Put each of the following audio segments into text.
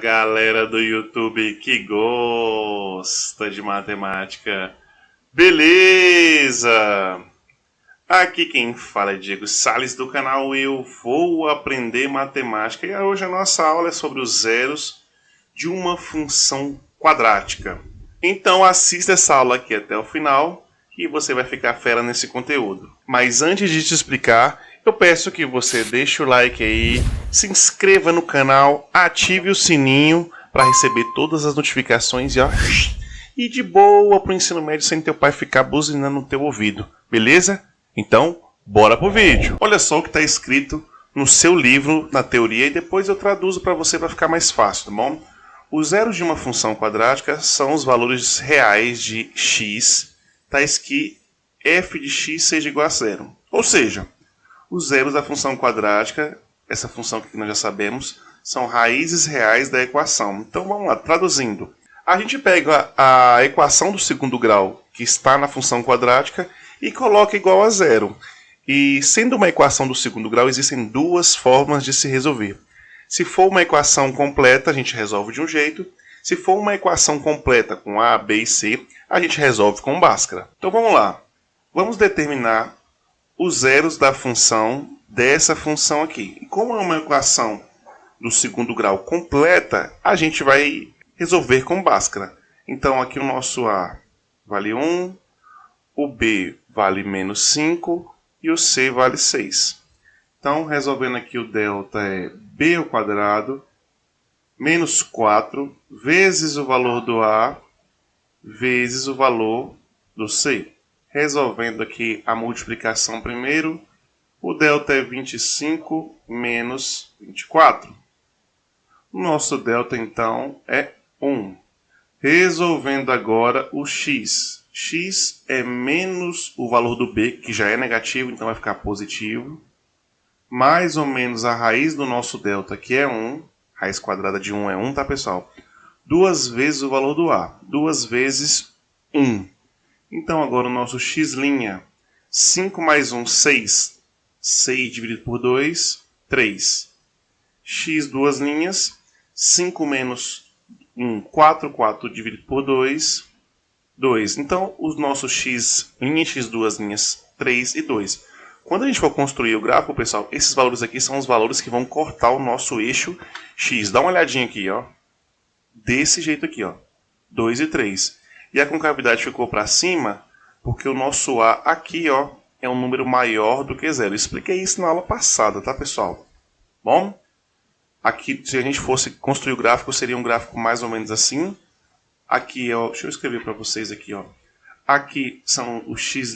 Galera do YouTube que gosta de matemática, beleza? Aqui quem fala é Diego Salles do canal Eu Vou Aprender Matemática e hoje a nossa aula é sobre os zeros de uma função quadrática. Então assista essa aula aqui até o final e você vai ficar fera nesse conteúdo. Mas antes de te explicar, eu peço que você deixe o like aí, se inscreva no canal, ative o sininho para receber todas as notificações e de boa pro ensino médio sem teu pai ficar buzinando no teu ouvido, beleza? Então, bora pro vídeo. Olha só o que está escrito no seu livro na teoria e depois eu traduzo para você para ficar mais fácil, tá bom? Os zeros de uma função quadrática são os valores reais de x, tais que f de x seja igual a zero. Ou seja, os zeros da função quadrática, essa função que nós já sabemos, são raízes reais da equação. Então vamos lá, traduzindo. A gente pega a equação do segundo grau que está na função quadrática e coloca igual a zero. E sendo uma equação do segundo grau, existem duas formas de se resolver. Se for uma equação completa, a gente resolve de um jeito. Se for uma equação completa com A, B e C, a gente resolve com Bhaskara. Então vamos lá. Vamos determinar os zeros da função dessa função aqui. E como é uma equação do segundo grau completa, a gente vai resolver com Bhaskara. Então aqui o nosso A vale 1, o B vale menos 5 e o C vale 6. Então resolvendo aqui o delta é B ao quadrado menos 4 vezes o valor do A vezes o valor do C. Resolvendo aqui a multiplicação primeiro, o delta é 25 menos 24. O nosso delta, então, é 1. Resolvendo agora o x. X é menos o valor do b, que já é negativo, então vai ficar positivo. Mais ou menos a raiz do nosso delta, que é 1. Raiz quadrada de 1 é 1, tá, pessoal? 2 vezes o valor do a. 2 vezes 1. Então agora o nosso x', 5 mais 1, 6. 6 dividido por 2, 3. X duas linhas, 5 menos 1, 4. 4 dividido por 2, 2. Então o nosso x', x duas linhas, 3 e 2. Quando a gente for construir o gráfico, pessoal, esses valores aqui são os valores que vão cortar o nosso eixo x. Dá uma olhadinha aqui, ó. Desse jeito aqui, ó. 2 e 3. E a concavidade ficou para cima porque o nosso A aqui, ó, é um número maior do que zero. Eu expliquei isso na aula passada, tá, pessoal? Bom, aqui, se a gente fosse construir o gráfico, seria um gráfico mais ou menos assim. Aqui, ó, deixa eu escrever para vocês aqui, ó. Aqui são o x'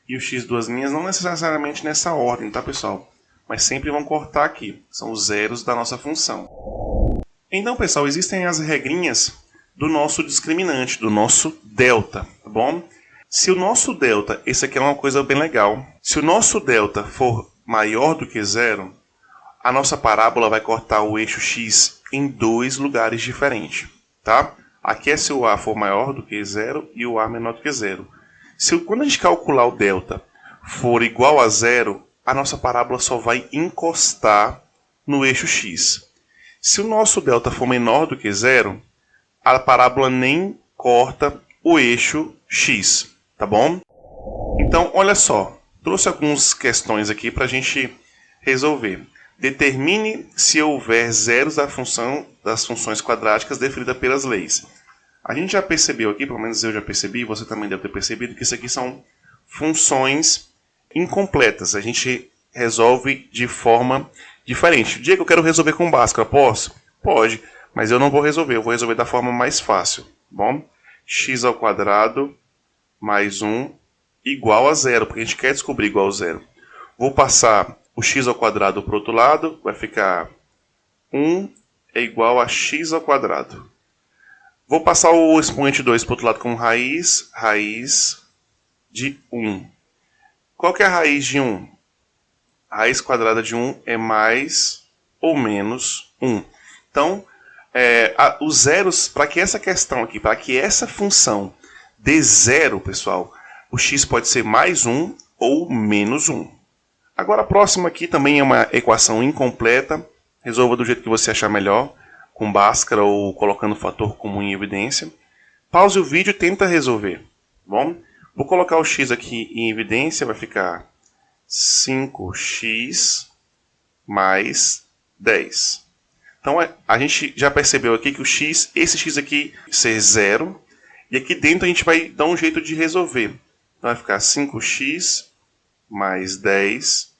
e o x duas linhas, não necessariamente nessa ordem, tá, pessoal? Mas sempre vão cortar aqui. São os zeros da nossa função. Então, pessoal, existem as regrinhas do nosso discriminante, do nosso delta, tá bom? Se o nosso delta, esse aqui é uma coisa bem legal, se o nosso delta for maior do que zero, a nossa parábola vai cortar o eixo x em dois lugares diferentes, tá? Aqui é se o a for maior do que zero e o a menor do que zero. Quando a gente calcular o delta for igual a zero, a nossa parábola só vai encostar no eixo x. Se o nosso delta for menor do que zero, a parábola nem corta o eixo x, tá bom? Então, olha só, trouxe algumas questões aqui para a gente resolver. Determine se houver zeros das funções quadráticas definidas pelas leis. A gente já percebeu aqui, pelo menos eu já percebi, você também deve ter percebido, que isso aqui são funções incompletas. A gente resolve de forma diferente. Diego, eu quero resolver com Bhaskara, posso? Pode. Mas eu não vou resolver, eu vou resolver da forma mais fácil. Bom, x ao quadrado mais 1 igual a zero, porque a gente quer descobrir igual a zero. Vou passar o x ao quadrado para o outro lado, vai ficar 1 é igual a x ao quadrado. Vou passar o expoente 2 para o outro lado como raiz de 1. Qual que é a raiz de 1? A raiz quadrada de 1 é mais ou menos 1. Então, os zeros, para que essa questão aqui, para que essa função dê zero, pessoal, o x pode ser mais 1 ou menos 1. Agora a próxima aqui também é uma equação incompleta, resolva do jeito que você achar melhor. com Bhaskara ou colocando o fator comum em evidência. Pause o vídeo e tenta resolver. Bom, vou colocar o x aqui em evidência, vai ficar 5x mais 10. Então a gente já percebeu aqui que o x, esse x aqui ser 0, e aqui dentro a gente vai dar um jeito de resolver. Então vai ficar 5x mais 10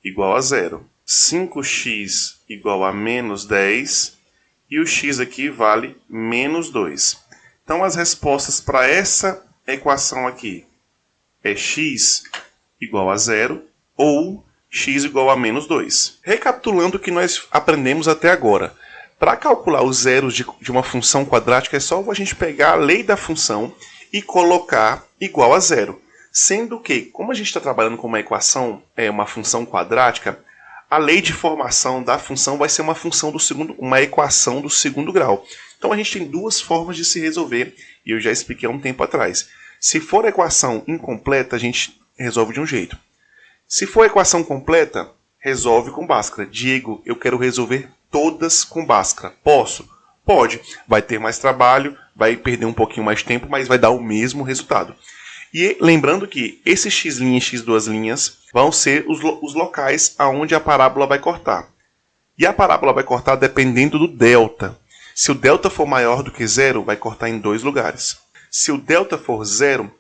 igual a 0. 5x igual a menos 10 e o x aqui vale menos 2. Então as respostas para essa equação aqui é x igual a 0 ou x igual a menos 2. Recapitulando o que nós aprendemos até agora. Para calcular os zeros de uma função quadrática é só a gente pegar a lei da função e colocar igual a 0. Sendo que, como a gente está trabalhando com uma equação, uma função quadrática, a lei de formação da função vai ser uma equação do segundo grau. Então a gente tem duas formas de se resolver, e eu já expliquei há um tempo atrás. Se for equação incompleta, a gente resolve de um jeito. Se for equação completa, resolve com Bhaskara. Diego, eu quero resolver todas com Bhaskara. Posso? Pode. Vai ter mais trabalho, vai perder um pouquinho mais de tempo, mas vai dar o mesmo resultado. E lembrando que esses x' e x2' vão ser os locais aonde a parábola vai cortar. E a parábola vai cortar dependendo do delta. Se o delta for maior do que 0, vai cortar em 2 lugares. Se o delta for 0,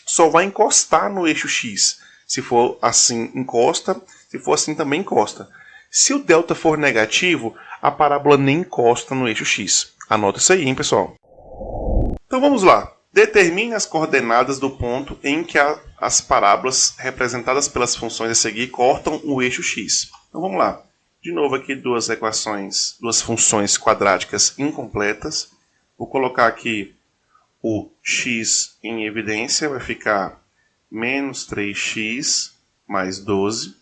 só vai encostar no eixo x. Se for assim, encosta. Se for assim, também encosta. Se o delta for negativo, a parábola nem encosta no eixo x. Anota isso aí, hein, pessoal? Então vamos lá. Determine as coordenadas do ponto em que as parábolas representadas pelas funções a seguir cortam o eixo x. Então vamos lá. De novo aqui duas funções quadráticas incompletas. Vou colocar aqui o x em evidência, vai ficar menos 3x mais 12.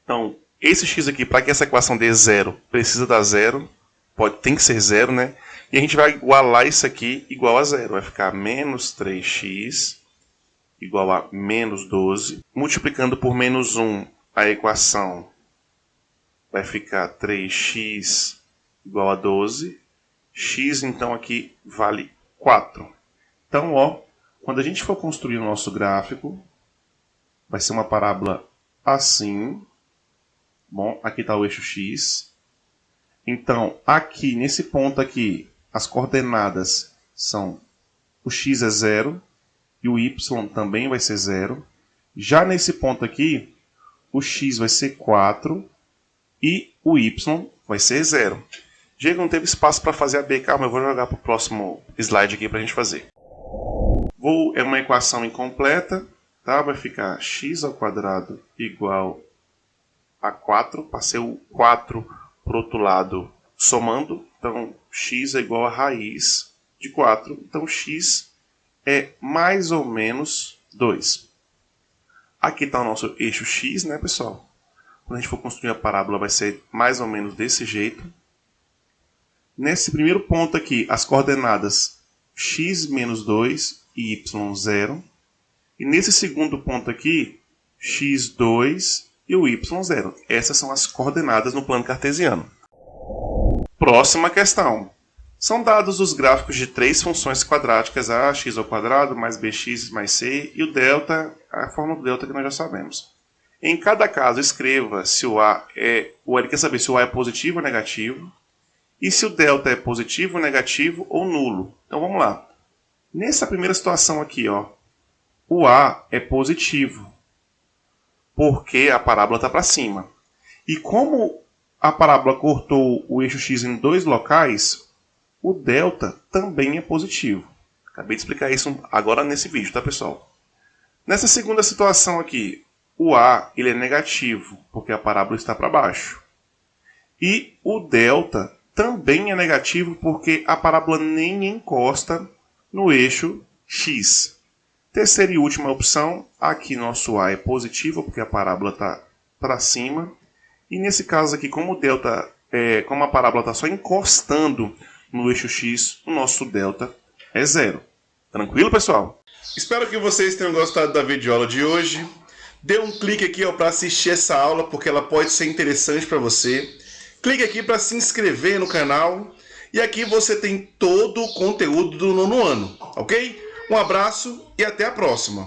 Então, esse x aqui, para que essa equação dê 0, precisa dar 0. Tem que ser 0, né? E a gente vai igualar isso aqui igual a 0. Vai ficar menos 3x igual a menos 12. Multiplicando por menos 1, a equação vai ficar 3x igual a 12. X, então, aqui vale 4. Então, ó, quando a gente for construir o nosso gráfico, vai ser uma parábola assim. Bom, aqui está o eixo x. Então, aqui, nesse ponto aqui, as coordenadas são o x é 0 e o y também vai ser 0. Já nesse ponto aqui, o x vai ser 4 e o y vai ser 0. Diego, não teve espaço para fazer a b. Calma, eu vou jogar para o próximo slide aqui para a gente fazer. É uma equação incompleta, tá? Vai ficar x² igual a 4. Passei o 4 para o outro lado somando. Então, x é igual a raiz de 4. Então, x é mais ou menos 2. Aqui está o nosso eixo x, né, pessoal? Quando a gente for construir a parábola, vai ser mais ou menos desse jeito. Nesse primeiro ponto aqui, as coordenadas x menos 2 e y 0. E nesse segundo ponto aqui, x2 e o y 0. Essas são as coordenadas no plano cartesiano. Próxima questão. São dados os gráficos de 3 funções quadráticas, a x² mais bx mais c, e o delta, a fórmula do delta que nós já sabemos. Em cada caso, escreva se o a é... Ele quer saber se o a é positivo ou negativo, e se o delta é positivo, negativo ou nulo. Então vamos lá. Nessa primeira situação aqui, ó, o a é positivo, porque a parábola está para cima. E como a parábola cortou o eixo x em 2 locais, o delta também é positivo. Acabei de explicar isso agora nesse vídeo, tá, pessoal? Nessa segunda situação aqui, o a ele é negativo, porque a parábola está para baixo. E o delta também é negativo, porque a parábola nem encosta no eixo x. Terceira e última opção, aqui nosso a é positivo, porque a parábola está para cima. E nesse caso aqui, como a parábola está só encostando no eixo x, o nosso delta é 0. Tranquilo, pessoal? Espero que vocês tenham gostado da videoaula de hoje. Dê um clique aqui para assistir essa aula, porque ela pode ser interessante para você. Clique aqui para se inscrever no canal. E aqui você tem todo o conteúdo do nono ano, ok? Um abraço e até a próxima!